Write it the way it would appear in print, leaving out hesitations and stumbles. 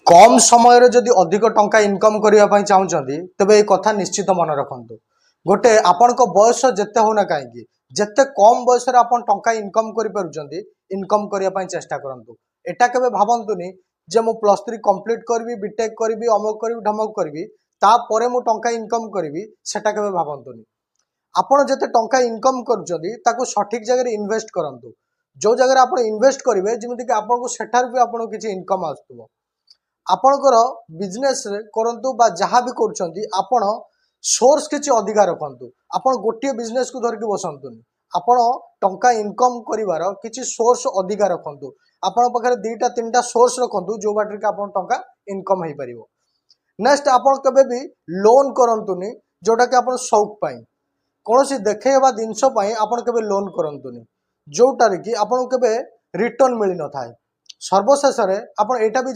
कम समय जदि अधिक टंका इनकम करने चाहते तेबे ये कथा निश्चित मन रखु गोटे आपण बयस जिते होना कहीं जिते कम बयस टंका इनकम इनकम करने चेष्टा करूँ। एटा केबे भावतुनि जे मु +3 कंप्लीट करी बीटेक करी अमुक करी ढमक करी तापर मु टंका इनकम करी सेटा केबे भावतुनि। आपण जिते टंका इनकम कर सठिक जगह इन्वेस्ट करूँ। जो जगह आप इन्वेस्ट करेंगे जमीक आपको सेठार भी आपको किसी इनकम आसुव आपणकर बिजनेस करंतु बा जहाँ भी कर सोर्स किसी अधिका रखु। आपण गोटे बिजनेस को धरिक बसतुनि आपण टंका इनकम करिवार किसी सोर्स अधिका रखु। आपण पाखे 2टा 3टा सोर्स रखु जो बाटर के आपण टंका इनकम हो पार। नेक्स्ट आपण केबे भी लोन करंतुनि जोटा कि आपण शौक पाई कौन सी देखा जिनस आपण केबे लोन करंतुनि जोटार कि आपण केबे रिटर्न मिल न थाए। सर्वशेष आपण एटा भी